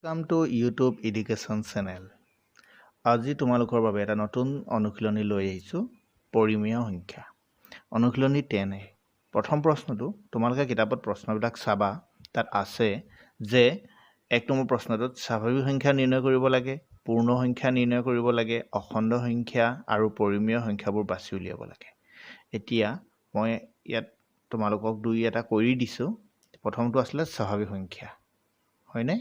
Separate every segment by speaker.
Speaker 1: Welcome to YouTube Education Channel. আজি তোমালোকৰ বাবে এটা নতুন অনুশীলনী লৈ আহিছোঁ পৰিমেয় সংখ্যা অনুশীলনী 10 প্ৰথম প্ৰশ্নটো তোমালোকে কিতাপত প্ৰশ্নবিলাক চাবা তাত আছে যে এক নম্বৰ প্ৰশ্নটোত স্বাভাৱিক সংখ্যা নিৰ্ণয় কৰিব লাগে পূৰ্ণ সংখ্যা নিৰ্ণয় কৰিব লাগে অখণ্ড সংখ্যা আৰু পৰিমেয় সংখ্যাবোৰ বাছি উলিয়াব লাগে এতিয়া মই ইয়াত তোমালোকক দুই এটা কৰি দিছোঁ প্ৰথমটো আছিল স্বাভাৱিক সংখ্যা হয়নে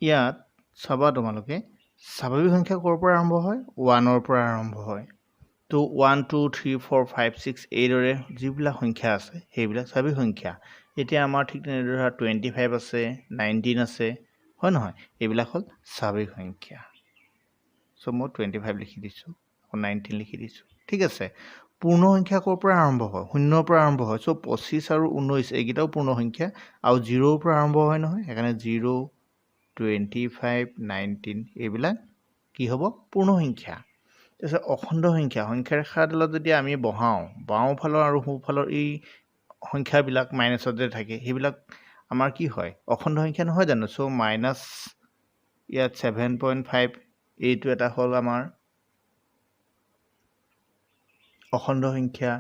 Speaker 1: ইয়াত চাবা তোমালোকে স্বাভাৱিক সংখ্যা ক'ৰ পৰা আৰম্ভ হয় 1ৰ পৰা আৰম্ভ হয় তো 1 2 3 4 5 6 এইদৰে যিবিলাক সংখ্যা আছে সেইবিলাক স্বাভাৱিক সংখ্যা এতিয়া আমাৰ ঠিক তেনেদৰে 25 আছে 19 আছে হয় নহয় এইবিলাক হ'ল স্বাভাৱিক সংখ্যা সো মই 25 লিখি দিছোঁ 19 লিখি দিছোঁ ঠিক আছে পূৰ্ণ সংখ্যা ক'ৰ পৰা আৰম্ভ হয় 0ৰ পৰা আৰম্ভ হয় সো 25 আৰু 19 এইকেইটাও পূৰ্ণ সংখ্যা আৰু 0ৰ পৰা আৰম্ভ হয় নহয় সেইকাৰণে 0 25 19 এইবিলাক কি হ'ব পূৰ্ণ সংখ্যা তাৰপিছত অখণ্ড সংখ্যা সংখ্যাৰেখাডালত যদি আমি বহাওঁ বাওঁফালৰ আৰু সোঁফালৰ এই সংখ্যাবিলাক মাইনাছত যে থাকে সেইবিলাক আমাৰ কি হয় অখণ্ড সংখ্যা নহয় জানো চ' মাইনাছ ইয়াত 7.5 এইটো এটা হ'ল আমাৰ অখণ্ড সংখ্যা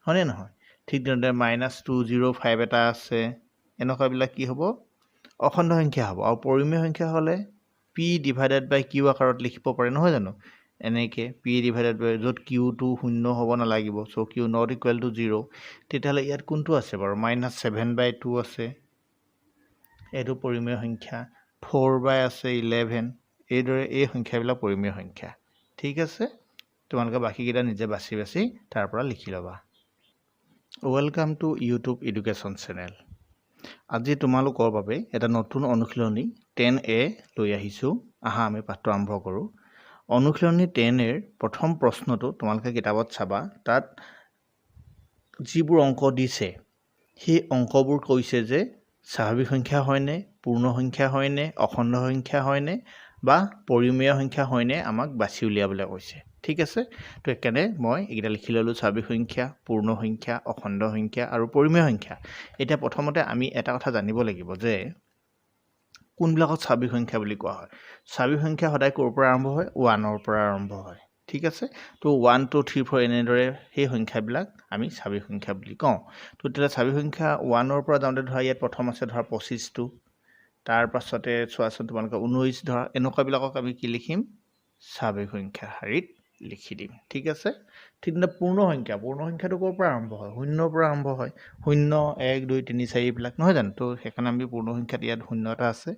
Speaker 1: হয়নে নহয় ঠিক তেনেদৰে -205 এটা আছে এনেকুৱাবিলাক কি হ'ব অখণ্ড সংখ্যা হ'ব আৰু পৰিমেয় সংখ্যা হ'লে p ডিভাইডেড বাই q আকাৰত লিখিব পাৰে নহয় জানো এনেকৈ p ডিভাইডেড বাই য'ত q2 0 হ'ব নালাগিব চ' q not equal to 0 তেতিয়াহ'লে ইয়াত কোনটো আছে বাৰু -7/2 আছে এইটো পৰিমেয় সংখ্যা 4 আছে 11 এইদৰে এই সংখ্যাবিলাক পৰিমেয় সংখ্যা ঠিক আছে তোমালোকে বাকিকেইটা নিজে বাছি বাছি তাৰ পৰা লিখি ল'বা welcome to YouTube education channel আজি তোমালোকৰ বাবে এটা নতুন অনুশীলনী 10A লৈ আহিছোঁ আহা আমি পাঠটো আৰম্ভ কৰোঁ অনুশীলনী 10A প্ৰথম প্ৰশ্নটো তোমালোকে কিতাপত চাবা তাত যিবোৰ অংক দিছে সেই অংকবোৰ কৈছে যে স্বাভাৱিক সংখ্যা হয়নে পূৰ্ণ সংখ্যা হয়নে অখণ্ড সংখ্যা হয়নে বা পৰিমেয় সংখ্যা হয়নে আমাক বাছি উলিয়াবলৈ কৈছে ঠিক আছে তো একেনে মই এইকেইটা লিখি ল'লোঁ স্বাভাৱিক সংখ্যা পূৰ্ণ সংখ্যা অখণ্ড সংখ্যা আৰু পৰিমেয় সংখ্যা এতিয়া প্ৰথমতে আমি এটা কথা জানিব লাগিব যে কোনবিলাকত স্বাভাৱিক সংখ্যা বুলি কোৱা হয় স্বাভাৱিক সংখ্যা সদায় ক'ৰ পৰা আৰম্ভ হয় 1ৰ পৰা আৰম্ভ হয় ঠিক আছে তো 1 2 3 4 এনেদৰে সেই সংখ্যাবিলাক আমি স্বাভাৱিক সংখ্যা বুলি কওঁ তো তেতিয়া স্বাভাৱিক সংখ্যা 1ৰ পৰা যাওঁতে ধৰা ইয়াত প্ৰথম আছে ধৰা 25টো তাৰ পাছতে চোৱাচোন তোমালোকে 19 ধৰা এনেকুৱাবিলাকক আমি কি লিখিম স্বাভাৱিক সংখ্যা শাৰীত লিখি দিম ঠিক আছে ঠিক তেনে পূৰ্ণ সংখ্যাটো ক'ৰ পৰা আৰম্ভ হয় 0ৰ পৰা আৰম্ভ হয় 0 1 2 3 4 এইবিলাক নহয় জানো তো সেইকাৰণে আমি পূৰ্ণ সংখ্যাত ইয়াত 0 এটা আছে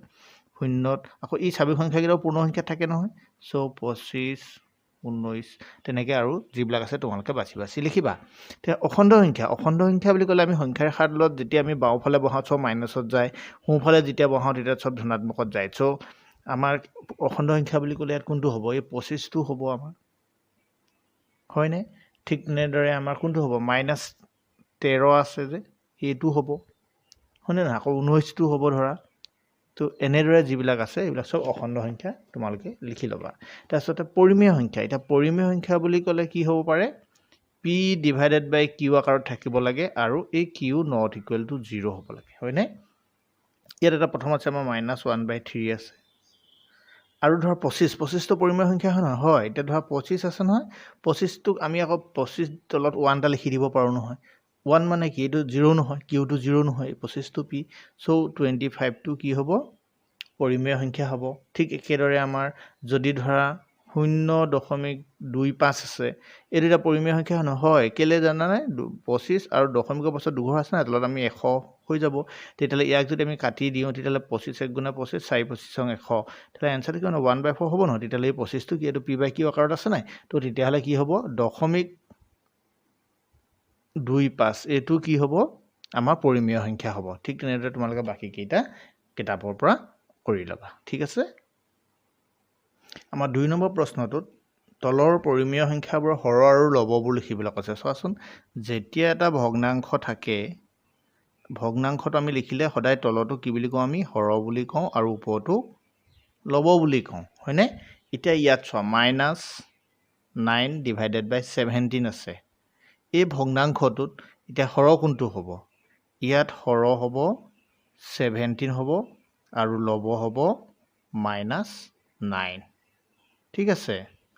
Speaker 1: 0ত আকৌ এই স্বাভাৱিক সংখ্যাকেইটাও পূৰ্ণ সংখ্যাত থাকে নহয় চ' 25 19 তেনেকৈ আৰু যিবিলাক আছে তোমালোকে বাছি বাছি লিখিবা তেতিয়া অখণ্ড সংখ্যা বুলি ক'লে আমি সংখ্যাৰ ৰেখাডালত যেতিয়া আমি বাওঁফালে বহাওঁ চব মাইনাছত যায় সোঁফালে যেতিয়া বহাওঁ তেতিয়া চব ধনাত্মকত যায় চ' আমাৰ অখণ্ড সংখ্যা বুলি ক'লে ইয়াত কোনটো হ'ব এই 25টো হ'ব আমাৰ হয়নে ঠিক তেনেদৰে আমাৰ কোনটো হ'ব -13 আছে যে এইটো হ'ব হয়নে নহয় আকৌ 19টো হ'ব ধৰা তো এনেদৰে যিবিলাক আছে এইবিলাক চব অখণ্ড সংখ্যা তোমালোকে লিখি ল'বা তাৰপিছতে পৰিমেয় সংখ্যা এতিয়া পৰিমেয় সংখ্যা বুলি ক'লে কি হ'ব পাৰে p ডিভাইডেড বাই q আকাৰত থাকিব লাগে আৰু এই q not equal to 0 হ'ব লাগে হয়নে ইয়াত এটা প্ৰথম আছে আমাৰ -1/3 আছে আৰু ধৰ 25টো পৰিমেয় সংখ্যা হয় নহয় হয় এতিয়া ধৰা 25 আছে নহয় 25টোক আমি আকৌ 25 তলত 1 এটা লিখি দিব পাৰোঁ নহয় 1 মানে কি এইটো 0 নহয় কিউটো 0 নহয় 25টো p চ' 25টো কি হ'ব পৰিমেয় সংখ্যা হ'ব ঠিক একেদৰে আমাৰ যদি ধৰা 0.25 আছে এইটো এটা পৰিমেয় সংখ্যা নহয় কেলে জানানে 25 আৰু দশমিকৰ পাছত দুঘৰ আছে না তলত আমি 100 হৈ যাব তেতিয়াহ'লে ইয়াক যদি আমি কাটি দিওঁ তেতিয়াহ'লে 25 1 গুণা 25 4 25 100 তেতিয়াহ'লে এনচাৰটো কিমান 1/4 হ'ব নহয় তেতিয়াহ'লে এই 25টো কি এইটো p/q আকাৰত আছে নাই তো তেতিয়াহ'লে কি হ'ব 0.25 এইটো কি হ'ব আমাৰ পৰিমেয় সংখ্যা হ'ব ঠিক তেনেদৰে তোমালোকে বাকীকেইটা কিতাপৰ পৰা কৰি ল'বা ঠিক আছে আমাৰ 2 নম্বৰ প্ৰশ্নটোত তলৰ পৰিমেয় সংখ্যাবোৰ হৰ আৰু লৱবোৰ লিখিবলৈ কৈছে চোৱাচোন যেতিয়া এটা ভগ্নাংশ থাকে ভগ্নাংশটো আমি লিখিলে সদায় তলটো কি বুলি কওঁ আমি হৰ বুলি কওঁ আৰু ওপৰটো লৱ বুলি কওঁ হয়নে এতিয়া ইয়াত চোৱা -9/17 আছে এই ভগ্নাংশটোত এতিয়া হৰ কোনটো হ'ব ইয়াত হৰ হ'ব 17 হ'ব আৰু লব হ'ব -9 ঠিক আছে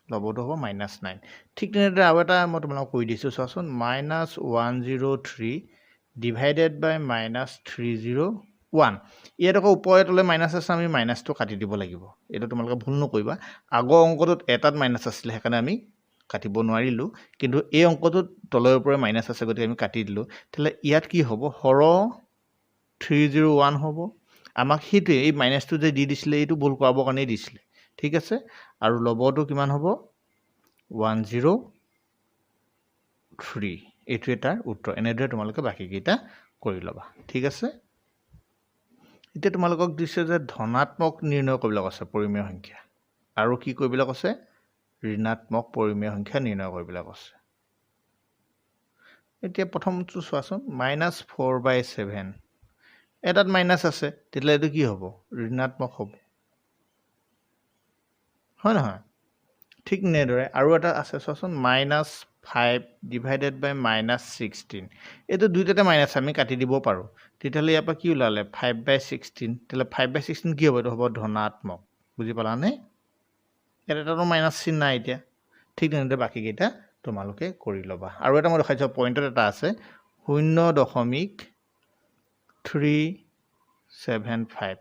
Speaker 1: লবটো হ'ব -9 ঠিক তেনেদৰে আৰু এটা মই তোমালোকক কৈ দিছোঁ চোৱাচোন -103 ডিভাইডেড বাই -301 ইয়াত আকৌ ওপৰে তলে মাইনাছ আছে আমি মাইনাছটো কাটি দিব লাগিব এইটো তোমালোকে ভুল নকৰিবা আগৰ অংকটোত এটাত মাইনাছ আছিলে সেইকাৰণে আমি কাটিব নোৱাৰিলোঁ কিন্তু এই অংকটোত তলৰ ওপৰে মাইনাছ আছে গতিকে আমি কাটি দিলোঁ তেতিয়াহ'লে ইয়াত কি হ'ব হৰ 301 হ'ব আমাক সেইটোৱে এই মাইনাছটো যে দি দিছিলে এইটো ভুল কৰাবৰ কাৰণেই দিছিলে ঠিক আছে আৰু লবটো কিমান হ'ব 103 এইটোৱে তাৰ উত্তৰ এনেদৰে তোমালোকে বাকীকেইটা কৰি ল'বা ঠিক আছে এতিয়া তোমালোকক দিছে যে ধনাত্মক নিৰ্ণয় কৰিবলৈ কৈছে পৰিমেয় সংখ্যা আৰু কি কৰিবলৈ কৈছে ঋণাত্মক পৰিমেয় সংখ্যা নিৰ্ণয় কৰিবলৈ কৈছে এতিয়া প্ৰথমটো চোৱাচোন -4/7 এটাত মাইনাছ আছে তেতিয়াহ'লে এইটো কি হ'ব ঋণাত্মক হ'ব হয় নহয় ঠিক তেনেদৰে আৰু এটা আছে চোৱাচোন -5 ডিভাইডেড বাই -16 এইটো দুইটাতে মাইনাছ আমি কাটি দিব পাৰোঁ তেতিয়াহ'লে ইয়াৰ পৰা কি ওলালে 5/16 তেতিয়াহ'লে 5/16 কি হ'ব এইটো হ'ব ধনাত্মক বুজি পালানে এটাতো মাইনাছ চিন নাই এতিয়া ঠিক তেনেদৰে বাকীকেইটা তোমালোকে কৰি ল'বা আৰু এটা মই দেখাইছোঁ পইণ্টত এটা আছে 0.375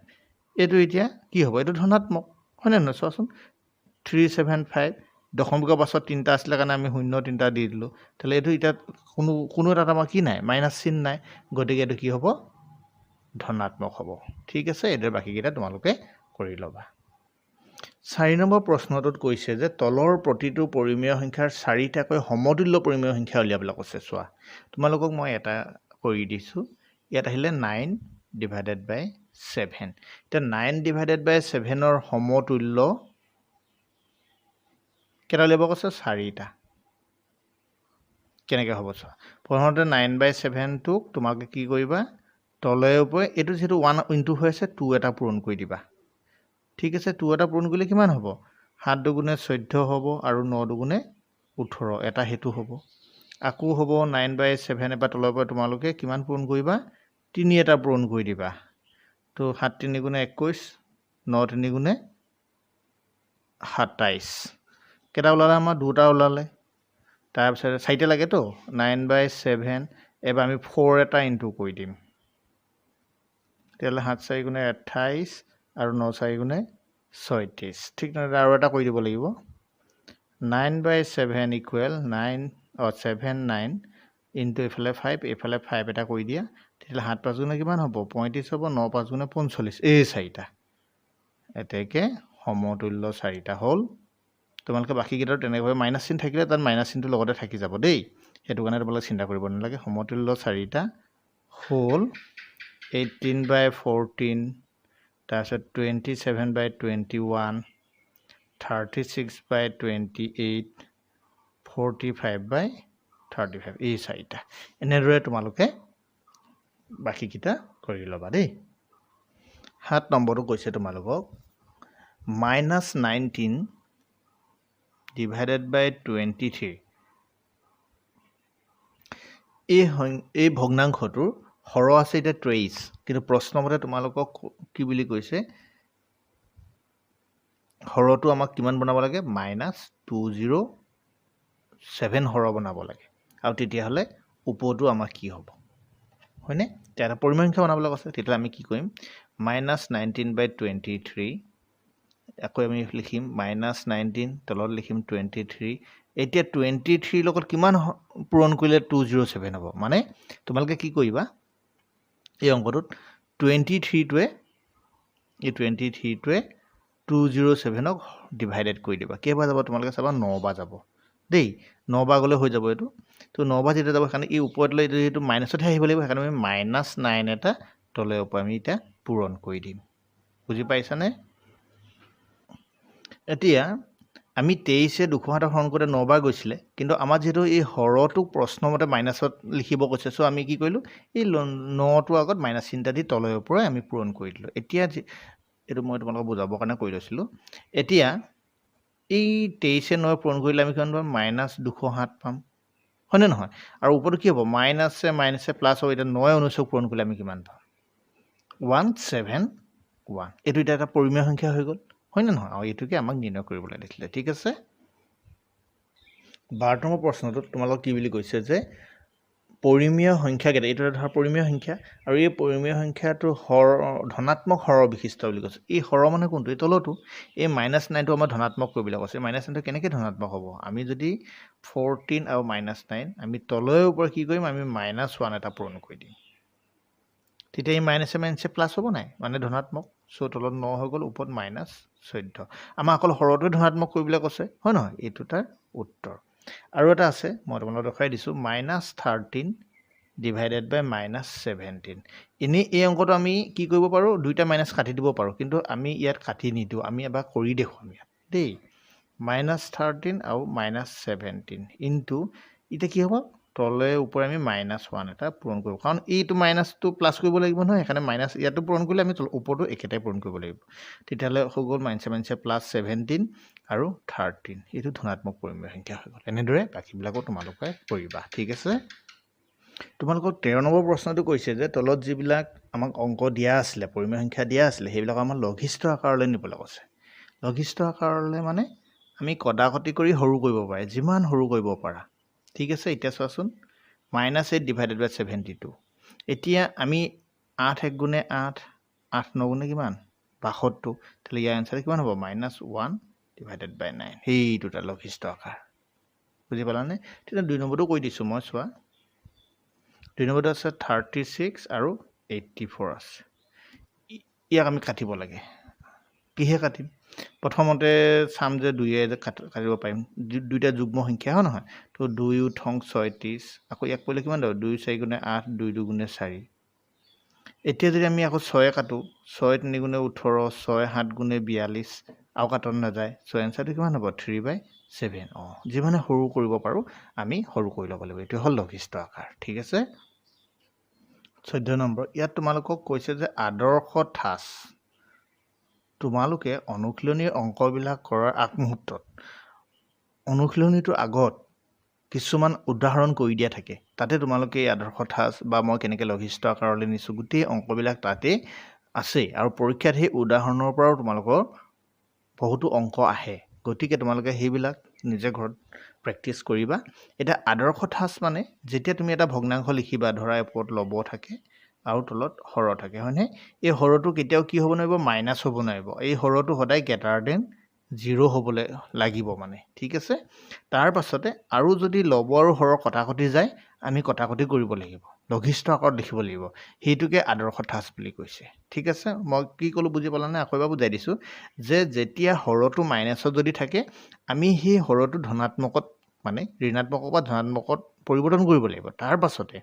Speaker 1: এইটো এতিয়া কি হ'ব এইটো ধনাত্মক হয়নে নহয় চোৱাচোন 375 দশমিকৰ পাছত 3টা আছিলে কাৰণে আমি 0 3টা দি দিলোঁ তাহলে এইটো এতিয়া কোনো এটা আমাৰ কি নাই মাইনাছ চিন নাই গতিকে এইটো কি হ'ব ধনাত্মক হ'ব ঠিক আছে এইদৰে বাকীকেইটা তোমালোকে কৰি ল'বা 4 নম্বৰ প্ৰশ্নটোত কৈছে যে তলৰ প্ৰতিটো পৰিমেয় সংখ্যাৰ 4টাকৈ সমতুল্য পৰিমেয় সংখ্যা উলিয়াবলৈ কৈছে চোৱা তোমালোকক মই এটা কৰি দিছোঁ ইয়াত আহিলে 9 ডিভাইডেড বাই 7 এতিয়া 9 ডিভাইডেড বাই 7ৰ সমতুল্য কেটা উলিয়াব কৈছে 4টা কেনেকৈ হ'ব চোৱা প্ৰথমতে 9/7টোক তোমালোকে কি কৰিবা তলে ওপৰে এইটো যেহেতু 1 ইনটু হৈ আছে 2 এটা পূৰণ কৰি দিবা ঠিক আছে 2 এটা পূৰণ কৰিলে কিমান হ'ব 7 দুগুণে 14 হ'ব আৰু 9 দুগুণে 18 এটা হেতু হ'ব আকৌ হ'ব 9/7 এবাৰ তলৰ পৰা তোমালোকে কিমান পূৰণ কৰিবা 3 এটা পূৰণ কৰি দিবা তো 7 3 গুণে 21 9 3 গুণে 27 কেটা ওলালে আমাৰ দুটা ওলালে তাৰপিছত 4টা লাগেতো 9/7 এবাৰ আমি 4 এটা ইনটু কৰি দিম তেতিয়াহ'লে 7 4 গুণে 28 আৰু 9 4 গুণে 36 ঠিক তেনেদৰে আৰু এটা কৰি দিব লাগিব 9/7 ইকুৱেল 7 9 ইনটু এইফালে 5 এইফালে 5 এটা কৰি দিয়া তেতিয়াহ'লে 7 5 গুণে কিমান হ'ব 35 হ'ব 9 5 গুণে 45 এই 4টা এতেকে সমতুল্য 4টা হ'ল তোমালোকে বাকীকেইটাৰ তেনেকৈ মাইনাছ চিন থাকিলে তাত মাইনাছ চিনটো লগতে থাকি যাব দেই সেইটো কাৰণে তোমালোকে চিন্তা কৰিব নালাগে সমতুল্য 4টা হ'ল 18/14 তাৰপিছত 27/21 36/28 45/35 এই 4টা এনেদৰে তোমালোকে বাকীকেইটা কৰি ল'বা দেই 7 নম্বৰটো কৈছে তোমালোকক -19 ডিভাইডেড বাই 23 এই ভগ্নাংশটোৰ হৰ আছে এতিয়া 23 কিন্তু প্ৰশ্নমতে তোমালোকক কি বুলি কৈছে হৰটো আমাক কিমান বনাব লাগে -207 হৰ বনাব লাগে আৰু তেতিয়াহ'লে উপটো আমাক কি হ'ব হয়নে এটা পৰিমেয় সংখ্যা বনাবলৈ কৈছে তেতিয়া আমি কি কৰিম -19/23 আকৌ আমি লিখিম -19 তলত লিখিম 23 এতিয়া 23 লগত কিমান পূৰণ কৰিলে 207 হ'ব মানে তোমালোকে কি কৰিবা এই অংকটোত 23টোৱে 207ক ডিভাইডেড কৰি দিবা কেইবাৰ যাব তোমালোকে চাবা 9 বাৰ যাব দেই 9 বাৰ গ'লে হৈ যাব এইটো তো 9 বাৰ যেতিয়া যাব সেইকাৰণে এই ওপৰলৈ এইটো মাইনাছতহে আহিব লাগিব সেইকাৰণে আমি -9 এটা তলে ওপৰ আমি এতিয়া পূৰণ কৰি দিম বুজি পাইছানে এতিয়া আমি 23 207 হৰণ কৰোঁতে 9 বাৰ গৈছিলে কিন্তু আমাৰ যেহেতু এই হৰটোক প্ৰশ্নমতে মাইনাছত লিখিব কৈছে চ' আমি কি কৰিলোঁ এই 9টোৰ আগত মাইনাছ চিন্তা দি তলে ওপৰে আমি পূৰণ কৰি দিলোঁ এতিয়া এইটো মই তোমালোকক বুজাবৰ কাৰণে কৰি লৈছিলোঁ এতিয়া এই 23 9 পূৰণ কৰিলে আমি কিমান পাম -207 পাম হয়নে নহয় আৰু ওপৰটো কি হ'ব মাইনাছে প্লাছ হ'ব এতিয়া 9 19 পূৰণ কৰিলে আমি কিমান পাম 171 এইটো এতিয়া এটা পৰিমেয় সংখ্যা হৈ গ'ল হয় নে নহয় আৰু এইটোকে আমাক নিৰ্ণয় কৰিবলৈ দিছিলে ঠিক আছে 12 নম্বৰ প্ৰশ্নটোত তোমালোক কি বুলি কৈছে যে পৰিমেয় সংখ্যাকেইটা এইটো ধৰা পৰিমেয় সংখ্যা আৰু এই পৰিমেয় সংখ্যাটো ধনাত্মক হৰ বিশিষ্ট বুলি কৈছে এই হৰ মানে কোনটো এই তলটো এই -9টো আমাৰ ধনাত্মক কৰিবলৈ কৈছে -9টো কেনেকৈ ধনাত্মক হ'ব আমি যদি 14 আৰু -9 আমি তলৰ ওপৰত কি কৰিম আমি -1 এটা পূৰণ কৰি দিম তেতিয়া এই মাইনাছে প্লাছ হ'ব নাই মানে ধনাত্মক চ' তলত 9 হৈ গ'ল ওপৰত -14 আমাৰ অকল হৰটোৱে ধনাত্মক কৰিবলৈ কৈছে হয় নহয় এইটো তাৰ উত্তৰ আৰু এটা আছে মই তোমালোকক দেখাই দিছোঁ -13 ডিভাইডেড বাই -17 এনেই এই অংকটো আমি কি কৰিব পাৰোঁ দুইটা মাইনাছ কাটি দিব পাৰোঁ কিন্তু আমি ইয়াত কাটি নিদিওঁ আমি এবাৰ কৰি দেখুৱাম ইয়াত দেই -13 আৰু -17 ইনটু এতিয়া কি হ'ব তলে ওপৰে আমি -1 এটা পূৰণ কৰিব কাৰণ এইটো মাইনাছটো প্লাছ কৰিব লাগিব নহয় সেইকাৰণে মাইনাছ ইয়াতো পূৰণ কৰিলে আমি ওপৰটো একেটাই পূৰণ কৰিব লাগিব তেতিয়াহ'লে হৈ গ'ল -17 আৰু 13 এইটো ধনাত্মক পৰিমেয় সংখ্যা হৈ গ'ল এনেদৰে বাকীবিলাকো তোমালোকে কৰিবা ঠিক আছে তোমালোকক 13 নম্বৰ প্ৰশ্নটো কৈছে যে তলত যিবিলাক আমাক অংক দিয়া আছিলে পৰিমেয় সংখ্যা দিয়া আছিলে সেইবিলাক আমাৰ লঘিষ্ঠ আকাৰলৈ নিবলৈ কৈছে লঘিষ্ঠ আকাৰলৈ মানে আমি কটাকটি কৰি সৰু কৰিব পাৰে যিমান সৰু কৰিব পাৰা ঠিক আছে এতিয়া চোৱাচোন -8 ডিভাইডেড বাই 72 এতিয়া আমি 8 × 8 8 × 9 কিমান 72 তাহলে ইয়াৰ আনসাৰ কিমান হ'ব -1 ডিভাইডেড বাই 9 সেইটো এটা লঘিষ্ঠ আকাৰ বুজি পালানে তেতিয়া 2 নম্বৰটো কৈ দিছোঁ মই চোৱা 2 নম্বৰটো আছে 36 আৰু 84 আছে ইয়াক আমি কাটিব লাগে কিহে কাটিম প্ৰথমতে চাম যে 2 যে কাটিব পাৰিম দুইটা যুগ্ম সংখ্যা হয় নহয় তো 2 * 36 আকৌ ইয়াক কৰিলে কিমান হ'ব 2 × 4 = 8 2 × 2 = 4 এতিয়া যদি আমি আকৌ 6 কাটো 6 × 3 = 18 6 × 7 = 42 আৰু কাটন নাযায় চ' এনচাৰটো কিমান হ'ব 3/7 যিমানে সৰু কৰিব পাৰোঁ আমি সৰু কৰি ল'ব লাগিব এইটো হ'ল লঘিষ্ঠ আকাৰ ঠিক আছে 14 নম্বৰ ইয়াত তোমালোকক কৈছে যে আদৰ্শ ঠাঁচ তোমালোকে অনুশীলনীৰ অংকবিলাক কৰাৰ আগমুহূৰ্তত অনুশীলনীটোৰ আগত কিছুমান উদাহৰণ কৰি দিয়া থাকে তাতে তোমালোকে এই আদৰ্শ ঠাঁচ বা মই কেনেকৈ লঘিষ্ঠ আকাৰলৈ নিছোঁ গোটেই অংকবিলাক তাতে আছে আৰু পৰীক্ষাত সেই উদাহৰণৰ পৰাও তোমালোকৰ বহুতো অংক আহে গতিকে তোমালোকে সেইবিলাক নিজে ঘৰত প্ৰেক্টিছ কৰিবা এটা আদৰ্শ ঠাঁচ মানে যেতিয়া তুমি এটা ভগ্নাংশ লিখিবা ধৰা ওপৰত লব থাকে আৰু তলত হৰ থাকে হয়নে এই হৰটো কেতিয়াও কি হ'ব নোৱাৰিব মাইনাছ হ'ব নোৱাৰিব এই হৰটো সদায় গ্ৰেটাৰ দেন 0 হ'বলৈ লাগিব মানে ঠিক আছে তাৰ পাছতে আৰু যদি লব আৰু হৰৰ কটাকটি যায় আমি কটাকটি কৰিব লাগিব লঘিষ্ঠ আকাৰত লিখিব লাগিব সেইটোকে আদৰ্শ ঠাঁচ বুলি কৈছে ঠিক আছে মই কি ক'লো বুজি পালানে আকৌ এবাৰ বুজাই দিছোঁ যে যেতিয়া হৰটো মাইনাছত যদি থাকে আমি সেই হৰটো ধনাত্মকত মানে ঋণাত্মক বা ধনাত্মকত পৰিৱৰ্তন কৰিব লাগিব তাৰ পাছতে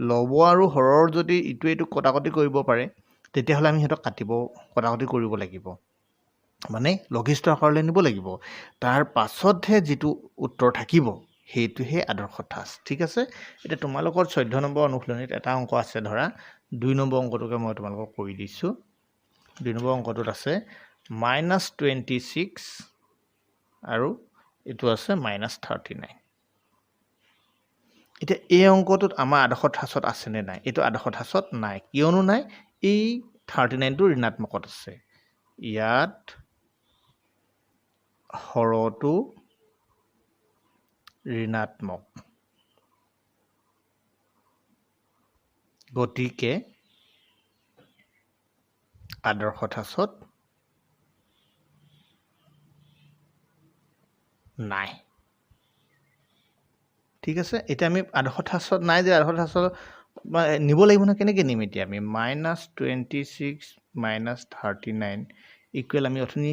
Speaker 1: লব আৰু হৰৰ যদি ইটো কটাকটি কৰিব পাৰে তেতিয়াহ'লে আমি সিহঁতক কটাকটি কৰিব লাগিব মানে লঘিষ্ঠ আকাৰলৈ নিব লাগিব তাৰ পাছতহে যিটো উত্তৰ থাকিব সেইটোহে আদৰ্শ ঠাঁচ ঠিক আছে এতিয়া তোমালোকৰ 14 নম্বৰ অনুশীলনীত এটা অংক আছে ধৰা 2 নম্বৰ অংকটোকে মই তোমালোকক কৰি দিছোঁ 2 নম্বৰ অংকটোত আছে -26 আৰু এইটো আছে -39 এতিয়া এই অংকটোত আমাৰ আদৰ্শ ঠাঁচত আছেনে নাই এইটো আদৰ্শ ঠাঁচত নাই কিয়নো নাই এই 39টো ঋণাত্মকত আছে ইয়াত হৰটো ঋণাত্মক গতিকে আদৰ্শ ঠাঁচত নাই ঠিক আছে এতিয়া আমি আদৰ্শ ঠাঁচত নাই যে আদৰ্শ ঠাঁচত নিব লাগিব নহয় কেনেকৈ নিম এতিয়া আমি -26 -39 ইকুৱেল আমি অথনি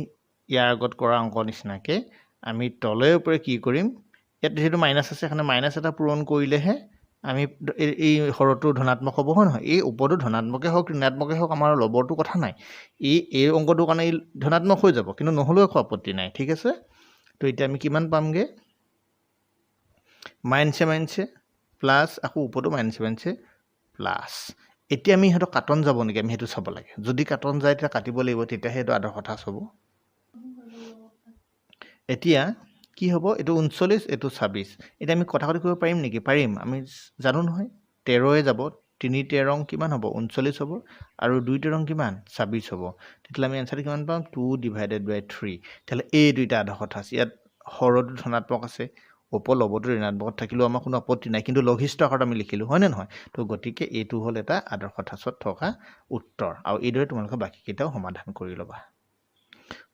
Speaker 1: ইয়াৰ আগত কৰা অংক নিচিনাকৈ আমি তলে ওপৰে কি কৰিম ইয়াত যিহেতু মাইনাছ আছে সেইকাৰণে মাইনাছ এটা পূৰণ কৰিলেহে আমি এই হৰটো ধনাত্মক হ'ব হয় নহয় এই ওপৰটো ধনাত্মকে হওক ঋণাত্মকে হওক আমাৰ লবৰটো কথা নাই এই অংকটোৰ কাৰণে এই ধনাত্মক হৈ যাব কিন্তু নহ'লেও একো আপত্তি নাই ঠিক আছে তো এতিয়া আমি কিমান পামগৈ -মাইনাছে প্লাছ আকৌ ওপৰটো -মাইনাছে প্লাছ এতিয়া আমি সিহঁতক কাটন যাব নেকি আমি সেইটো চাব লাগে যদি কাটন যায় তেতিয়া কাটিব লাগিব তেতিয়াহে এইটো আদৰ্শ ঠাঁচ হ'ব এতিয়া কি হ'ব এইটো 39 এইটো 26 এতিয়া আমি কটাকটি কৰিব পাৰিম নেকি পাৰিম আমি জানো নহয় 13 যাব তিনি তেৰং কিমান হ'ব 39 হ'ব আৰু 2 তেৰং কিমান 26 হ'ব তেতিয়াহ'লে আমি এনসাৰটো কিমান পাম 2 ডিভাইডেড বাই 3 তেতিয়াহ'লে এই দুইটা আধা কথা আছে ইয়াত হৰটো ধনাত্মক আছে ওপৰ লবটো ঋণাত্মক থাকিলেও আমাৰ কোনো আপত্তি নাই কিন্তু লঘিষ্ঠ আকাৰত আমি লিখিলোঁ হয়নে নহয় তো গতিকে এইটো হ'ল এটা আদৰ্শ ঠাচত থকা উত্তৰ আৰু এইদৰে তোমালোকে বাকীকেইটাও সমাধান কৰি ল'বা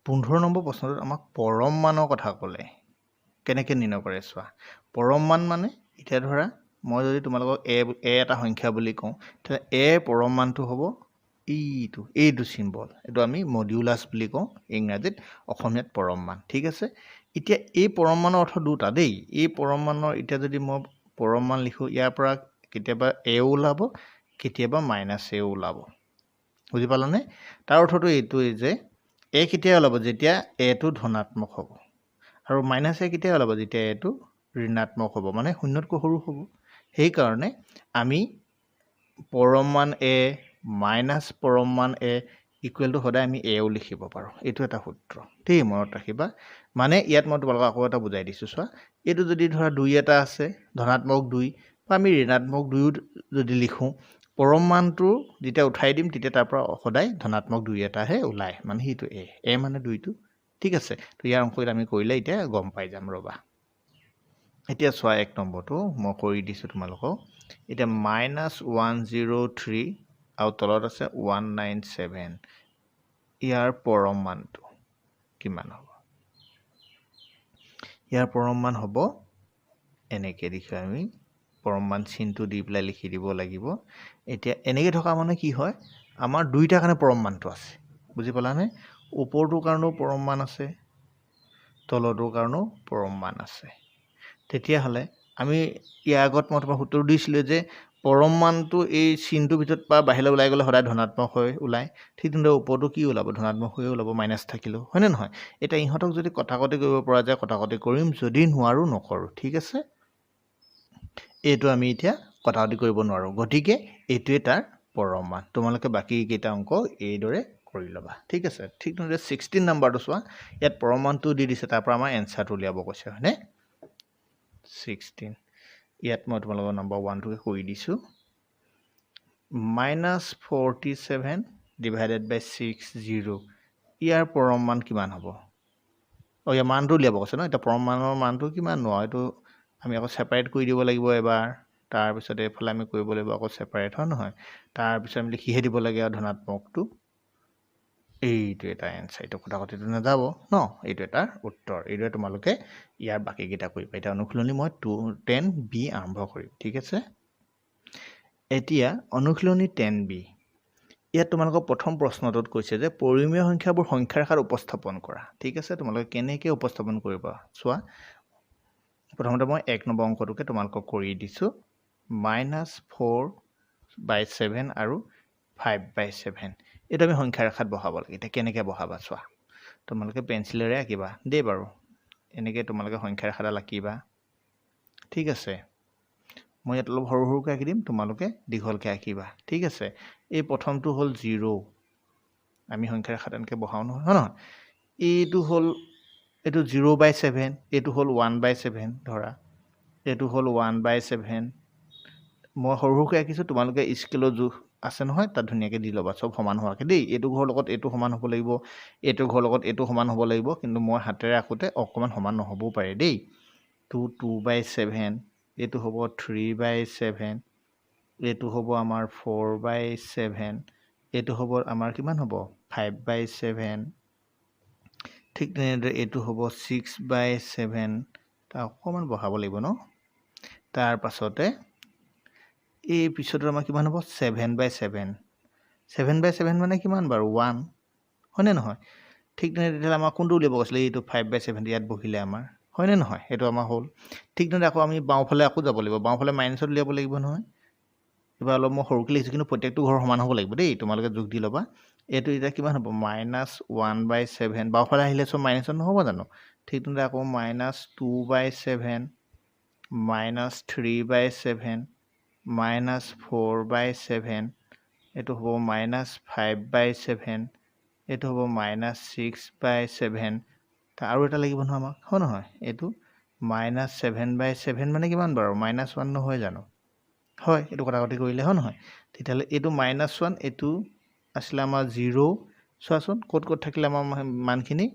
Speaker 1: 15 নম্বৰ প্ৰশ্নটোত আমাক পৰম মানৰ কথা ক'লে কেনেকৈ নিৰ্ণয় কৰে চোৱা পৰম মান মানে এতিয়া ধৰা মই যদি তোমালোকক এ এটা সংখ্যা বুলি কওঁ তেতিয়াহ'লে পৰম মানটো হ'ব এইটো চিম্বল এইটো আমি মডিউলাছ বুলি কওঁ ইংৰাজীত অসমীয়াত পৰম মান ঠিক আছে এতিয়া এই পৰম মানৰ অৰ্থ দুটা দেই এই পৰম মানৰ এতিয়া যদি মই পৰম মান লিখোঁ ইয়াৰ পৰা কেতিয়াবা ওলাব কেতিয়াবা -a ওলাব বুজি পালানে তাৰ অৰ্থটো এইটোৱেই যে কেতিয়া ওলাব যেতিয়া এটো ধনাত্মক হ'ব আৰু -a কেতিয়া ওলাব যেতিয়া এটো ঋণাত্মক হ'ব মানে শূন্যতকৈ সৰু হ'ব সেইকাৰণে আমি পৰম মান মাইনাছ পৰম মান ইকুৱেল টু সদায় আমি এও লিখিব পাৰোঁ এইটো এটা সূত্ৰ ঠিক মনত ৰাখিবা মানে ইয়াত মই তোমালোকক আকৌ এটা বুজাই দিছোঁ চোৱা এইটো যদি ধৰা 2 এটা আছে ধনাত্মক 2 বা আমি ঋণাত্মক 2 যদি লিখোঁ পৰম মানটো যেতিয়া উঠাই দিম তেতিয়া তাৰ পৰা সদায় ধনাত্মক 2 এটাহে ওলায় মানে সেইটো মানে 2টো ঠিক আছে তো ইয়াৰ অংকটো আমি কৰিলে এতিয়া গম পাই যাম ৰ'বা এতিয়া চোৱা 1 নম্বৰটো মই কৰি দিছোঁ তোমালোকক এতিয়া -103 আৰু তলত আছে 197 ইয়াৰ পৰম মানটো কিমান হ'ব ইয়াৰ পৰম মান হ'ব এনেকৈ লিখি আমি পৰম মান চিনটো দি পেলাই লিখি দিব লাগিব এতিয়া এনেকৈ থকা মানে কি হয় আমাৰ দুইটা কাৰণে পৰম মানটো আছে বুজি পালানে ওপৰটোৰ কাৰণেও পৰম মান আছে তলটোৰ কাৰণেও পৰম মান আছে তেতিয়াহ'লে আমি ইয়াৰ আগত মই তোমাক সূত্ৰ দিছিলোঁ যে পৰম মানটো এই চিনটোৰ ভিতৰত বা বাহিৰলৈ ওলাই গ'লে সদায় ধনাত্মক হৈ ওলায় ঠিক তেনেদৰে ওপৰটো কি ওলাব ধনাত্মক হৈ ওলাব মাইনাছ থাকিলেও হয়নে নহয় এতিয়া ইহঁতক যদি কটাকটি কৰিব পৰা যায় কটাকটি কৰিম যদি নোৱাৰোঁ নকৰোঁ ঠিক আছে এইটো আমি এতিয়া কটাকটি কৰিব নোৱাৰোঁ গতিকে এইটোৱে তাৰ পৰম মান তোমালোকে বাকীকেইটা অংক এইদৰে কৰি ল'বা ঠিক আছে ঠিক তেনেদৰে 16 নম্বৰটো চোৱা ইয়াত পৰম মানটো দি দিছে তাৰ পৰা আমাৰ এনচাৰটো উলিয়াব কৈছে হয়নে 16 ইয়াত মই তোমালোকৰ নম্বৰ 1টোকে কৰি দিছোঁ -47 ডিভাইডেড বাই 60 ইয়াৰ পৰম মান কিমান হ'ব ইয়াৰ মানটো উলিয়াব কৈছে ন এতিয়া পৰম মানৰ মানটো কিমান ন এইটো আমি আকৌ ছেপাৰেট কৰি দিব লাগিব এবাৰ তাৰপিছত এইফালে আমি কৰিব লাগিব আকৌ ছেপাৰেট হয় নহয় তাৰপিছত আমি লিখিহে দিব লাগে আৰু ধনাত্মকটো এইটো এটা এনচাৰ এইটো কটাকটিটো নাযাব ন এইটো এটা উত্তৰ এইদৰে তোমালোকে ইয়াৰ বাকীকেইটা কৰিবা এতিয়া অনুশীলনী মই 10b আৰম্ভ কৰিম ঠিক আছে এতিয়া অনুশীলনী 10b ইয়াত তোমালোকক প্ৰথম প্ৰশ্নটোত কৈছে যে পৰিমেয় সংখ্যাবোৰ সংখ্যাৰ আকাৰত উপস্থাপন কৰা ঠিক আছে তোমালোকে কেনেকৈ উপস্থাপন কৰিবা চোৱা প্ৰথমতে মই 1 নম্বৰ অংকটোকে তোমালোকক কৰি দিছোঁ -4/7 আৰু 5/7 এইটো আমি সংখ্যাৰ আকাৰত বহাব লাগে এতিয়া কেনেকৈ বহাবা চোৱা তোমালোকে পেঞ্চিলেৰে আঁকিবা দেই বাৰু এনেকৈ তোমালোকে সংখ্যাৰ আকাৰত আঁকিবা ঠিক আছে মই ইয়াত অলপ সৰু সৰুকৈ আঁকি দিম তোমালোকে দীঘলকৈ আঁকিবা ঠিক আছে এই প্ৰথমটো হ'ল 0 আমি সংখ্যাৰ আকাৰত এনেকৈ বহাওঁ নহয় হয় নহয় এইটো হ'ল এইটো 0/7 এইটো হ'ল 1/7 ধৰা এইটো হ'ল 1/7 মই সৰু সৰুকৈ আঁকিছোঁ তোমালোকে স্কেলৰ জোখ আছে নহয় তাত ধুনীয়াকৈ দি ল'বা চব সমান হোৱাকৈ দেই এইটো ঘৰৰ লগত এইটো সমান হ'ব লাগিব এইটো ঘৰৰ লগত এইটো সমান হ'ব লাগিব কিন্তু মই হাতেৰে আঁকোতে অকণমান সমান নহ'বও পাৰে দেই 2/7 এইটো হ'ব 3/7 এইটো হ'ব আমাৰ 4/7 এইটো হ'ব আমাৰ কিমান হ'ব 5/7 ঠিক তেনেদৰে এইটো হ'ব 6/7 তাৰ অকণমান বঢ়াব লাগিব ন তাৰ পাছতে এই পিছতো আমাৰ কিমান হ'ব 7/7 7/7 মানে কিমান বাৰু 1 হয়নে নহয় ঠিক তেনেদৰে তেতিয়াহ'লে আমাৰ কোনটো উলিয়াব কৈছিলে এইটো 5/7 ইয়াত বহিলে আমাৰ হয়নে নহয় সেইটো আমাৰ হ'ল ঠিক তেনেদৰে আকৌ আমি বাওঁফালে আকৌ যাব লাগিব বাওঁফালে মাইনাছত উলিয়াব লাগিব নহয় এবাৰ অলপ মই সৰুকৈ লিখিছোঁ কিন্তু প্ৰত্যেকটো ঘৰ সমান হ'ব লাগিব দেই তোমালোকে যোগ দি ল'বা এইটো এতিয়া কিমান হ'ব -1/7 বাওঁফালে আহিলে চব মাইনাছত নহ'ব জানো ঠিক তেনেদৰে আকৌ -2/7 -3/7 -4/7 এইটো হ'ব -5/7 এইটো হ'ব -6/7 আৰু এটা লাগিব নহয় আমাক হয় নহয় এইটো -7/7 মানে কিমান বাৰু -1 নহয় জানো হয় এইটো কটাকটি কৰিলে হয় নহয় তেতিয়াহ'লে এইটো -1 এইটো আছিলে আমাৰ 0 চোৱাচোন ক'ত ক'ত থাকিলে আমাৰ মানখিনি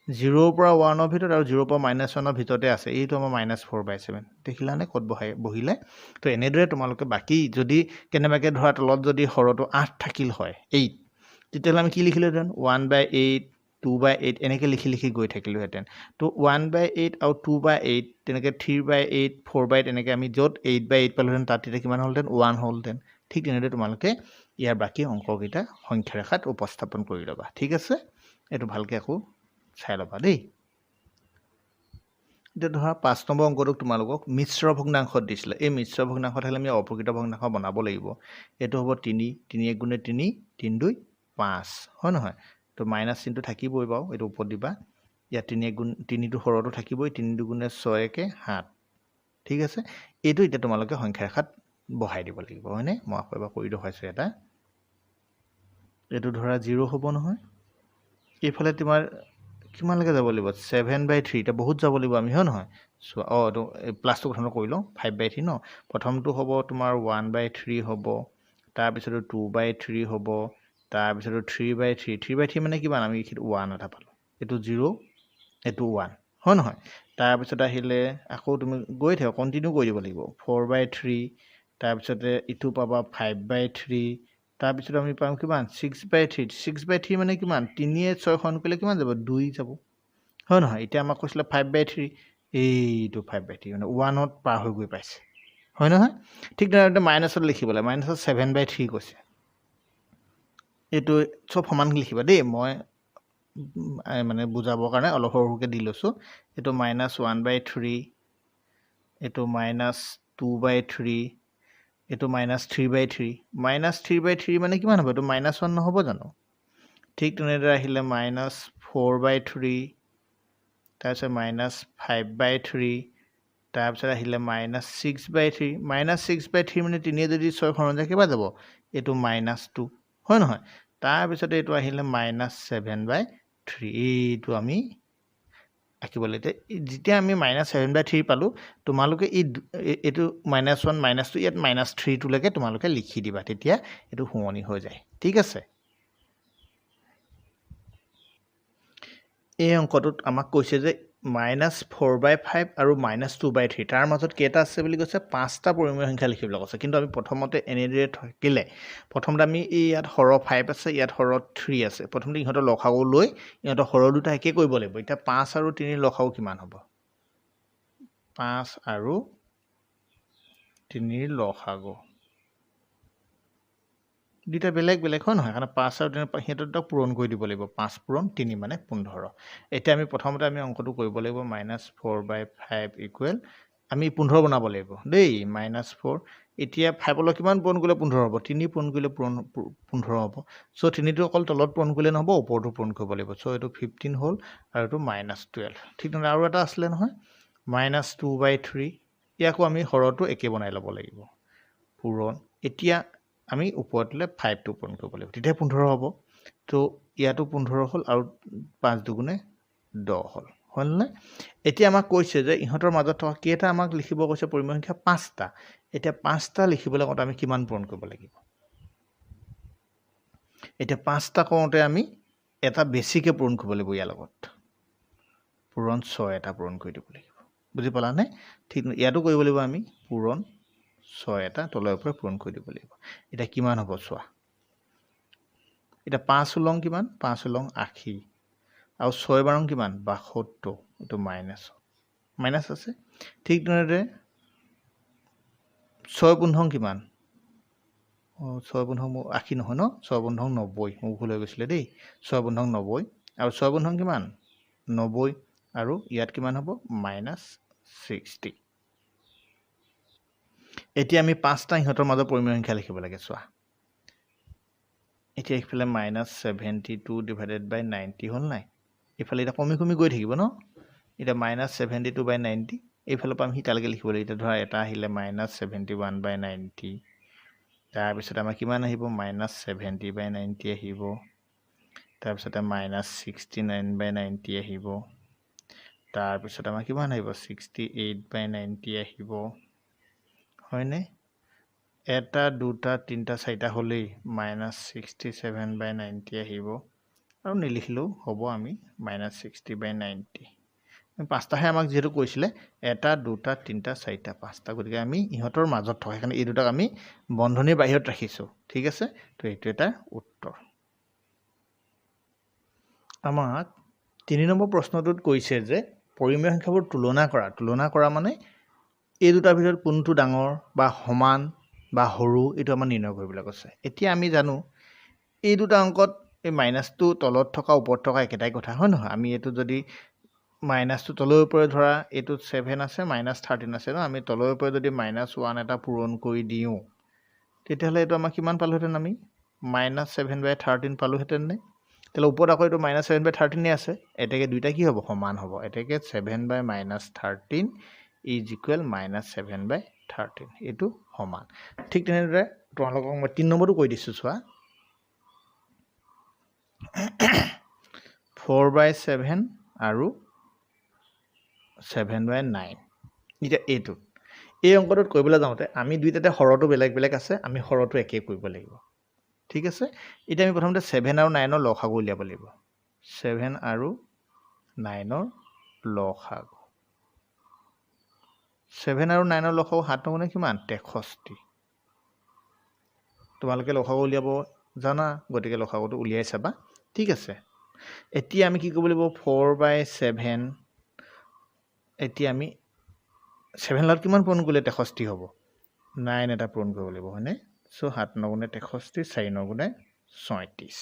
Speaker 1: 0ৰ পৰা 1ৰ ভিতৰত আৰু 0ৰ পৰা -1ৰ ভিতৰতে আছে এইটো আমাৰ -4/7 দেখিলানে ক'ত বহিলে তো এনেদৰে তোমালোকে বাকী যদি কেনেবাকৈ ধৰা তলত যদি হৰটো 8 থাকিল হয় 8 তেতিয়াহ'লে আমি কি লিখিলোহেঁতেন 1/8 2/8 এনেকৈ লিখি গৈ থাকিলোহেঁতেন তো 1/8 আৰু 2/8 তেনেকৈ 3/8 4/8 এনেকৈ আমি য'ত 8/8 পালোহেঁতেন তাত তেতিয়া কিমান হ'লহেঁতেন 1 হ'লহেঁতেন ঠিক তেনেদৰে তোমালোকে ইয়াৰ বাকী অংককেইটা সংখ্যা ৰেখাত উপস্থাপন কৰি ল'বা ঠিক আছে এইটো ভালকৈ আকৌ চাই ল'বা দেই এতিয়া ধৰা 5 নম্বৰ অংকটোক তোমালোকক মিশ্ৰ ভগ্নাংশত দিছিলে এই মিশ্ৰ ভগ্নাংশত হ'লে আমি অপ্ৰকৃত ভগ্নাংশ বনাব লাগিব এইটো হ'ব 3 3 × 3 3 2 5 হয় নহয় তো মাইনাছ চিনটো থাকিবই বাৰু এইটো ওপৰত দিবা ইয়াত 3টো সৰহটো থাকিবই 3 2 6 1 7 ঠিক আছে এইটো এতিয়া তোমালোকে সংখ্যা ৰেখাত বহাই দিব লাগিব হয়নে মই আকৌ এবাৰ কৰি দেখুৱাইছোঁ এটা এইটো ধৰা 0 হ'ব নহয় এইফালে তোমাৰ কিমানলৈকে যাব লাগিব 7/3 এতিয়া বহুত যাব লাগিব আমি হয় নহয় চোৱা এইটো প্লাছটো প্ৰথমতে কৰি লওঁ 5/3 ন প্ৰথমটো হ'ব তোমাৰ 1/3 হ'ব তাৰপিছতো 2/3 হ'ব তাৰপিছতো 3/3 3/3 মানে কিমান আমি 1 এটা পালোঁ এইটো 0 এইটো 1 হয় নহয় তাৰপিছত আহিলে আকৌ তুমি গৈ থাকা কণ্টিনিউ কৰি দিব লাগিব 4/3 তাৰপিছতে ইটো পাবা 5/3 তাৰপিছত আমি পাম কিমান 6/3 6/3 মানে কিমান 3 6 কৰিলে কিমান যাব 2 যাব হয় নহয় এতিয়া আমাক কৈছিলে 5/3 এইটো 5/3 মানে 1ত পাৰ হৈ গৈ পাইছে হয় নহয় ঠিক তেনেদৰে মাইনাছত লিখিবলৈ মাইনাছত 7/3 কৈছে এইটো চব সমান লিখিবা দেই মই মানে বুজাবৰ কাৰণে অলপ সৰুকৈ দি লৈছোঁ এইটো -1/3 এইটো -2/3 এইটো -3/3 -3/3 মানে কিমান হ'ব এইটো -1 নহ'ব জানো ঠিক তেনেদৰে আহিলে -4/3 তাৰপিছত -5/3 তাৰপিছত আহিলে -6/3 -6/3 মানে 3 যদি 6 সৰণ যায় কিবা যাব এইটো -2 হয় নহয় তাৰপিছতে এইটো আহিলে -7/3 এইটো আমি আঁকিব লাগিব যেতিয়া আমি -7/3 পালোঁ তোমালোকে এইটো -1 -2 ইয়াত -3টোলৈকে তোমালোকে লিখি দিবা তেতিয়া এইটো শুৱনি হৈ যায় ঠিক আছে এই অংকটোত আমাক কৈছে যে -4/5 আৰু -2/3 তাৰ মাজত কেইটা আছে বুলি কৈছে 5টা পৰিমেয় সংখ্যা লিখিবলৈ কৈছে কিন্তু আমি প্ৰথমতে এনেদৰে থাকিলে প্ৰথমতে আমি এই ইয়াত হৰ 5 আছে ইয়াত হৰ 3 আছে প্ৰথমতে ইহঁতৰ লসাগু লৈ ইহঁতৰ হৰ দুটা একে কৰিব লাগিব এতিয়া 5 আৰু 3 লসাগু কিমান হ'ব 5 আৰু 3 লসাগু দুটা বেলেগ বেলেগ হয় নহয় কাৰণ 5 আৰু 3 সিহঁতৰ দুটা পূৰণ কৰি দিব লাগিব 5 পূৰণ 3 মানে 15 এতিয়া আমি প্ৰথমতে আমি অংকটো কৰিব লাগিব -4/5 ইকুৱেল আমি 15 বনাব লাগিব দেই -4 এতিয়া 5লৈ কিমান পূৰণ কৰিলে 15 হ'ব 3 পূৰণ কৰিলে 15 হ'ব চ' 3টো অকল তলত পূৰণ কৰিলে নহ'ব ওপৰতো পূৰণ কৰিব লাগিব চ' এইটো 15 হ'ল আৰু এইটো -12 ঠিক তেনেদৰে আৰু এটা আছিলে নহয় -2/3 ইয়াকো আমি হৰটো একে বনাই ল'ব লাগিব পূৰণ এতিয়া আমি ওপৰতলৈ 5টো পূৰণ কৰিব লাগিব তেতিয়া 15 হ'ব তো ইয়াতো 15 হ'ল আৰু 5 দুগুণে 10 হ'ল হ'লনে এতিয়া আমাক কৈছে যে ইহঁতৰ মাজত থকা কেইটা আমাক লিখিব কৈছে পৰিমেয় সংখ্যা 5টা এতিয়া 5টা লিখিবলৈ কওঁতে আমি কিমান পূৰণ কৰিব লাগিব এতিয়া 5টা কৰোঁতে আমি এটা বেছিকৈ পূৰণ কৰিব লাগিব ইয়াৰ লগত পূৰণ 6 এটা পূৰণ কৰি দিব লাগিব বুজি পালানে ঠিক ইয়াতো কৰিব লাগিব আমি পূৰণ 6 এটা তলৰ ওপৰত পূৰণ কৰি দিব লাগিব এতিয়া কিমান হ'ব চোৱা এতিয়া 5 উলং কিমান 5 উলং 80 আৰু 6 বাৰং কিমান 72 এইটো মাইনাছ আছে ঠিক তেনেদৰে 6 পোন্ধৰ কিমান 6 পোন্ধৰ মোৰ 80 নহয় ন 6 পোন্ধৰ 90 মোৰ ভুল হৈ গৈছিলে দেই 6 পোন্ধৰ 90 আৰু 6 পোন্ধৰ কিমান 90 আৰু ইয়াত কিমান হ'ব -60 এতিয়া আমি 5টা ইহঁতৰ মাজত পৰিমেয় সংখ্যা লিখিব লাগে চোৱা এতিয়া এইফালে -72/90 হ'ল নাই এইফালে এতিয়া কমি কমি গৈ থাকিব ন এতিয়া -72/90 এইফালৰ পৰা আমি সিতালৈকে লিখিব লাগিব এতিয়া ধৰা এটা আহিলে -71/90 তাৰপিছত আমাৰ কিমান আহিব -70/90 আহিব তাৰপিছতে -69/90 আহিব তাৰপিছত আমাৰ কিমান আহিব 68/90 আহিব হয়নে এটা দুটা তিনিটা চাৰিটা হ'লেই -67/90 আহিব আৰু নিলিখিলেও হ'ব আমি -60/90 পাঁচটাহে আমাক যিহেতু কৈছিলে এটা দুটা তিনিটা চাৰিটা পাঁচটা গতিকে আমি ইহঁতৰ মাজত থকা সেইকাৰণে এই দুটাক আমি বন্ধনীৰ বাহিৰত ৰাখিছোঁ ঠিক আছে তো এইটো এটা উত্তৰ আমাক 3 নম্বৰ প্ৰশ্নটোত কৈছে যে পৰিমেয় সংখ্যাবোৰ তুলনা কৰা মানে এই দুটাৰ ভিতৰত কোনটো ডাঙৰ বা সমান বা সৰু এইটো আমাৰ নিৰ্ণয় কৰিবলৈ কৈছে এতিয়া আমি জানো এই দুটা অংকত এই মাইনাসটো তলত থকা ওপৰত থকা একেটাই কথা হয় নহয় আমি এইটো যদি মাইনাসটো তলৰ ওপৰে ধৰা এইটো 7 আছে -13 আছে ন আমি তলৰ ওপৰে যদি -1 এটা পূৰণ কৰি দিওঁ তেতিয়াহ'লে এইটো আমাক কিমান পালোহেঁতেন আমি -7/13 পালোহেঁতেন নে তাহলে ওপৰত আকৌ এইটো -7/13 আছে এটাকে দুইটা কি হ'ব সমান হ'ব এটাকে 7/-13 is equal -7/13 এইটো সমান ঠিক তেনেদৰে তোমালোকক মই 3 নম্বৰটো কৈ দিছোঁ চোৱা 4/7 আৰু 7/9 এতিয়া এইটো এই অংকটোত কৰিবলৈ যাওঁতে আমি দুইটাতে হৰটো বেলেগ বেলেগ আছে আমি হৰটো একেই কৰিব লাগিব ঠিক আছে এতিয়া আমি প্ৰথমতে 7 আৰু 9 ৰ লসাগু উলিয়াব লাগিব 7 আৰু 9 ৰ লসাগু 7 আৰু 9 ৰ লসাগু 7 9 কিমান 63 তোমালোকে লসাগু উলিয়াব জানা গতিকে লসাগুটো উলিয়াই চাবা ঠিক আছে এতিয়া আমি কি কৰিব লাগিব 4/7 এতিয়া আমি 7 লগত কিমান পূৰণ কৰিলে 63 হ'ব 9 এটা পূৰণ কৰিব লাগিব হয়নে সো 7 9 গুণে 63 4 9 গুণে 34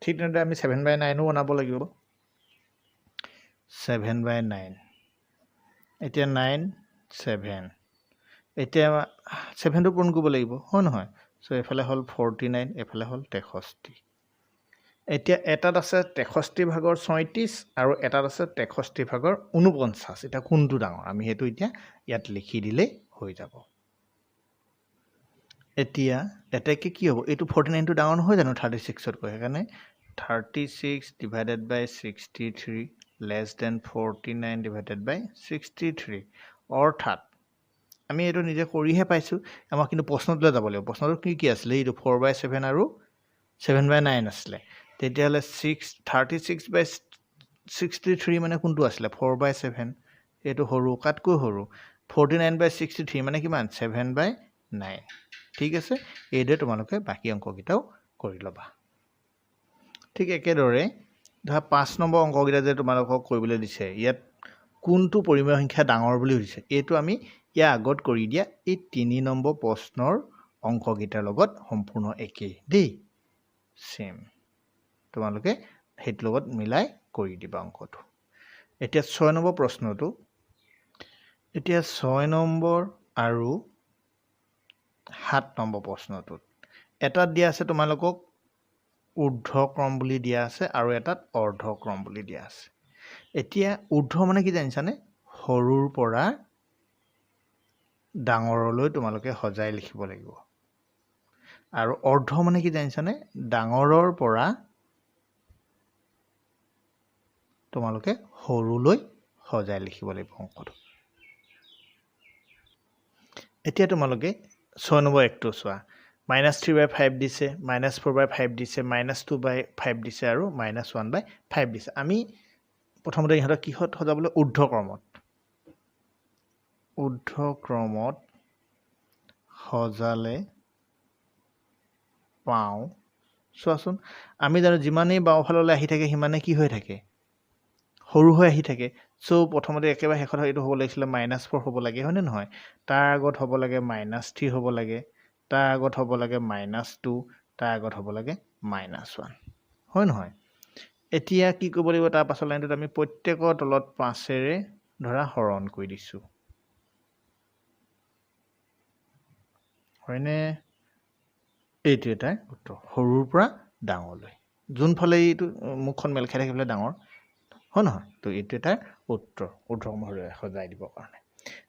Speaker 1: ঠিক তেনেদৰে আমি 7/9 বনাব লাগিব 7/9 এতিয়া 9 7 এতিয়া 7টো পূৰণ কৰিব লাগিব হয় নহয় সো এফালে হ'ল 49 এফালে হ'ল 63 এতিয়া এটাত আছে 63 ভাগৰ 34 আৰু এটাত আছে 63 ভাগৰ 49 এটা কোনটো ডাঙৰ আমি হেতু এতিয়া ইয়াত লিখি দিলে হৈ যাব এতিয়া এটাকে কি হ'ব এইটো 49 টো ডাঙৰ নহয় জানো 36 ত কৈ সেইকাৰণে 36 divided by 63 less than 49 divided by 63 অৰ্থাৎ আমি এইটো নিজে কৰিহে পাইছো আমাক কিন্তু প্ৰশ্নটোলৈ যাব লাগিব প্ৰশ্নটো কি আছিল এইটো 4/7 আৰু 7/9 আছিল তেতিয়াহলে 36/63 মানে কোনটো আছিল 4/7 এইটো সৰু কাটকৈ সৰু 49/63 মানে কিমান 7/9 ঠিক আছে এইদৰে তোমালোকে বাকি অংককিটাও কৰি লবা ঠিক একেদৰে ধৰা 5 নম্বৰ অংককিটা যে তোমালোকক কৰিবলৈ দিছে ইয়াত কোনটো পৰিমেয় সংখ্যা ডাঙৰ বুলি হৈছে এইটো আমি ইয়া আগত কৰি দিয়া এই 3 নম্বৰ প্ৰশ্নৰ অংককিটাৰ লগত সম্পূৰ্ণ একেই দেই সেম তোমালোকে হেইত লগত মিলাই কৰি দিবা অংকটো এতিয়া 6 নম্বৰ প্ৰশ্নটো এতিয়া 6 নম্বৰ আৰু 7 নম্বৰ প্ৰশ্নটোত এটাত দিয়া আছে তোমালোকক ঊৰ্ধ্বক্ৰম বুলি দিয়া আছে আৰু এটাত অৰ্ধক্ৰম বুলি দিয়া আছে এতিয়া ঊৰ্ধ্ব মানে কি জানিছানে সৰুৰ পৰা ডাঙৰলৈ তোমালোকে সজাই লিখিব লাগিব আৰু অৰ্ধ মানে কি জানিছানে ডাঙৰৰ পৰা তোমালোকে সৰুলৈ সজাই লিখিব লাগিব অংকটো এতিয়া তোমালোকে 6 নম্বৰ একটো চোৱা -3/5 দিছে -4/5 দিছে -2/5 দিছে আৰু -1/5 দিছে আমি প্ৰথমতে ইহঁতক কিহত সজাবলৈ ঊৰ্ধ্বক্ৰমত সজালে পাওঁ চোৱাচোন আমি জানো যিমানেই বাওঁফাললৈ আহি থাকে সিমানে কি হৈ থাকে সৰু হৈ আহি থাকে সো প্ৰথমতে একেবাৰে শেষত এইটো হ'ব লাগিছিল -4 হ'ব লাগে হয়নে নহয় তাৰ আগত হ'ব লাগে -3 হ'ব লাগে তাৰ আগত হ'ব লাগে -2 তাৰ আগত হ'ব লাগে -1 হয় নহয় এতিয়া কি কৰিব লাগিব তাৰ পাছৰ লাইনটোত আমি প্ৰত্যেকৰ তলত 5ৰে ধৰা হৰণ কৰি দিছো হয়নে এইটো এটা উত্তৰ সৰুৰ পৰা ডাঙৰলৈ যোনফালে এইটো মুখখন মেল খাই থাকিলে ডাঙৰ হয় নহয় তো এইটো এটা ঊৰ্ধ্বক্ৰমলৈ সজাই দিব কাৰণে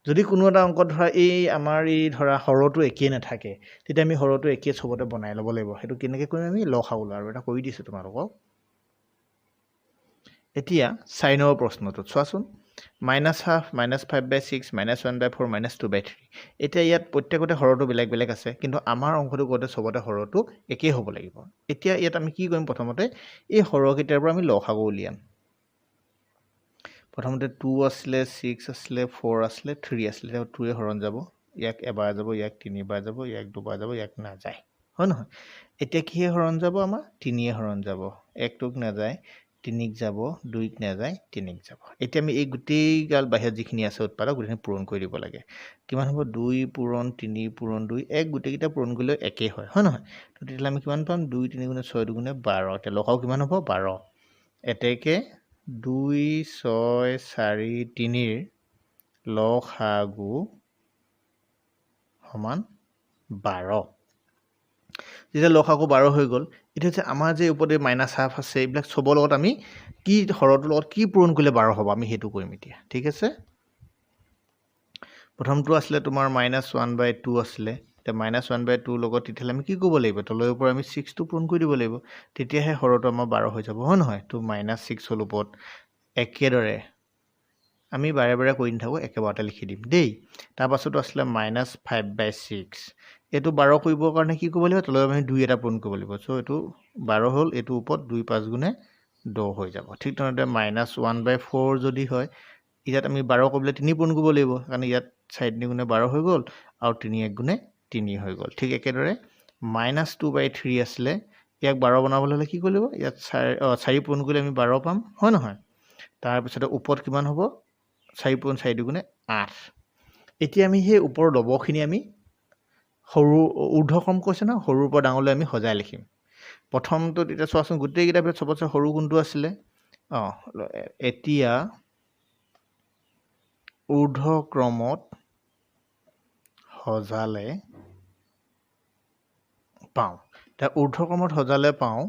Speaker 1: যদি কোনো এটা অংক ধৰা এই আমাৰ এই ধৰা হৰটো একেই নাথাকে তেতিয়া আমি হৰটো একেই সবতে বনাই ল'ব লাগিব সেইটো কেনেকৈ কৰিম আমি লসাগু আৰু এটা কৰি দিছো তোমালোকক এতিয়া 4 নম্বৰ প্ৰশ্নটোত চোৱাচোন -½ -5/6 -1/4 -2/3 এতিয়া ইয়াত প্ৰত্যেকতে হৰটো বেলেগ বেলেগ আছে কিন্তু আমাৰ অংকটো কৰোঁতে চবতে হৰটো একেই হ'ব লাগিব এতিয়া ইয়াত আমি কি কৰিম প্ৰথমতে এই হৰকেইটাৰ পৰা আমি লসাগু উলিয়াম প্ৰথমতে 2 আছিলে 6 আছিলে 4 আছিলে 3 আছিলে 2 এ হৰণ যাব ইয়াক এবাৰ যাব ইয়াক তিনিবাৰ যাব ইয়াক দুবাৰ যাব ইয়াক নাযায় হয় নহয় এতিয়া কিহে হৰণ যাব আমাৰ 3 এ হৰণ যাব 1 টোক নাযায় 3 ক যাব 2 ক নাযায় 3 ক যাব এতিয়া আমি এই গোটেই গাল বাহিৰত যিখিনি আছে উৎপাদক গোটেইখিনি পূৰণ কৰি দিব লাগে কিমান হ'ব 2 পূৰণ 3 পূৰণ 2 এক গোটেইকেইটা পূৰণ কৰিলে একেই হয় হয় নহয় তো তেতিয়াহ'লে আমি কিমান পাম 2 3 গুণে 6 2 গুণে 12 এতিয়া লসাগু কিমান হ'ব 12 এতেকে 2 6 4 3 ৰ লসাগু সমান 12 যেতিয়া লসাগু 12 হৈ গ'ল এতিয়া যে আমাৰ যে ওপৰতে -½ আছে এইবিলাক চবৰ লগত আমি কি হৰটোৰ লগত কি পূৰণ কৰিলে 12 হ'ব আমি সেইটো কৰিম এতিয়া ঠিক আছে প্ৰথমটো আছিলে তোমাৰ -1/2 আছিলে এতিয়া -1/2 লগত তেতিয়াহ'লে আমি কি কৰিব লাগিব তলৰ ওপৰত আমি 6 টো পূৰণ কৰি দিব লাগিব তেতিয়াহে হৰটো আমাৰ 12 হৈ যাব হয় নহয় তো -6 হ'ল ওপৰত একেদৰে আমি বাৰে বাৰে কৰি নাথাকো একেবাৰতে লিখি দিম দেই তাৰ পাছতো আছিলে -5/6 এইটো 12 কৰিবৰ কাৰণে কি কৰিব লাগিব তলৰ আমি 2 এটা পূৰণ কৰিব লাগিব সো এইটো 12 হ'ল এইটো ওপৰত 2 5 গুণে 10 হৈ যাব ঠিক তেনেদৰে -1/4 যদি হয় ইয়াত আমি 12 কৰিবলৈ 3 পূৰণ কৰিব লাগিব কাৰণ ইয়াত 4 3 গুণে 12 হৈ গ'ল আৰু 3 1 গুণে 3 হৈ গ'ল ঠিক একেদৰে -2/3 আছিলে ইয়াক 12 বনাবলৈ হ'লে কি কৰিব লাগিব ইয়াত 4 পূৰণ কৰিলে আমি 12 পাম হয় নহয় তাৰপিছতে ওপৰত কিমান হ'ব 4 পূৰণ 4 2 গুণে 8 এতিয়া আমি সেই ওপৰৰ লবখিনি আমি সৰু ঊৰ্ধ্বক্ৰম কৈছে না সৰুৰ পৰা ডাঙৰলৈ আমি সজাই লিখিম প্ৰথমটো এতিয়া চোৱাচোন গোটেইকেইটা ভিতৰত চবতছে সৰু কোনটো আছিলে এতিয়া ঊৰ্ধ্বক্ৰমত সজালে পাওঁ এতিয়া ঊৰ্ধ্বক্ৰমত সজালে পাওঁ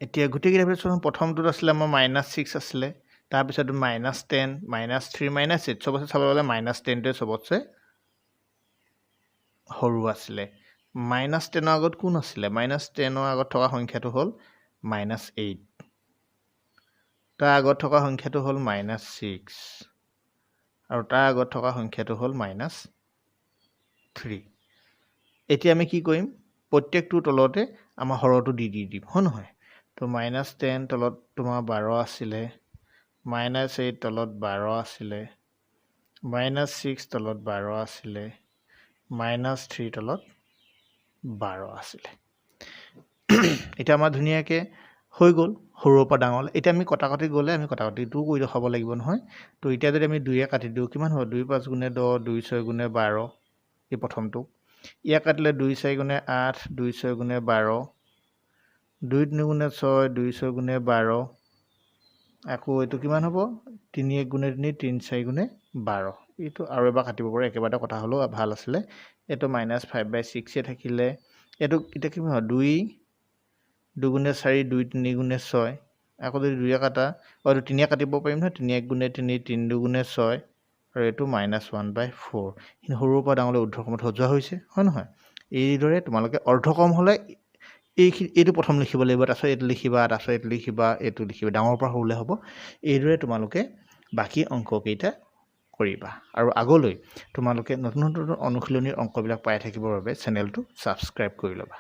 Speaker 1: এতিয়া গোটেইকেইটা ভিতৰত চোৱাচোন প্ৰথমটোত আছিলে আমাৰ -6 আছিলে তাৰপিছত -10 -3 -8 চবতছে চাব গ'লে -10টোৱে চবতছে সৰু আছিলে -10ৰ আগত কোন আছিলে -10ৰ আগত থকা সংখ্যাটো হ'ল -8 তাৰ আগত থকা সংখ্যাটো হ'ল -6 আৰু তাৰ আগত থকা সংখ্যাটো হ'ল -3 এতিয়া আমি কি কৰিম প্ৰত্যেকটোৰ তলতে আমাৰ হৰটো দি দিম হয় নহয় তো -10 তলত তোমাৰ 12 আছিলে -8 তলত 12 আছিলে -6 তলত 12 আছিলে -3 তলত 12 আছিলে এতিয়া আমাৰ ধুনীয়াকৈ হৈ গ'ল সৰুৰ পৰা ডাঙৰলৈ এতিয়া আমি কটাকটি গ'লে আমি কটাকটিটোও কৰি দেখাব লাগিব নহয় তো এতিয়া যদি আমি 2 কাটি দিওঁ কিমান হ'ব 2 5 গুণে 10 2 6 গুণে 12 এই প্ৰথমটো ইয়াক কাটিলে 2 4 গুণে 8 2 6 গুণে 12 2 3 গুণে 6 2 6 গুণে 12 আকৌ এইটো কিমান হ'ব 3 1 গুণে 3 3 4 গুণে 12 এইটো আৰু এবাৰ কাটিব পাৰে একেবাৰতে কথা হ'লেও ভাল আছিলে এইটো -5/6 থাকিলে এইটো এতিয়া কিমান হয় 2 2 গুণে 4 2 3 গুণে 6 আকৌ যদি 2 কাটা আৰু 3 কাটিব পাৰিম নহয় 3 1 গুণে 3 3 2 গুণে 6 আৰু এইটো -1/4 সৰুৰ পৰা ডাঙৰলৈ ঊৰ্ধ্বক্ৰমত সজোৱা হৈছে হয় নহয় এইদৰে তোমালোকে অৰ্ধক্ৰম হ'লে এইটো প্ৰথম লিখিব লাগিব তাৰপিছত এইটো লিখিবা তাৰপিছত এইটো লিখিবা ডাঙৰ পৰা সৰুলৈ হ'ব এইদৰে তোমালোকে বাকী অংককেইটা কৰিবা আৰু আগলৈ তোমালোকে নতুন নতুন অনুশীলনীৰ অংকবিলাক পাই থাকিবৰ বাবে চেনেলটো ছাবস্ক্ৰাইব কৰি ল'বা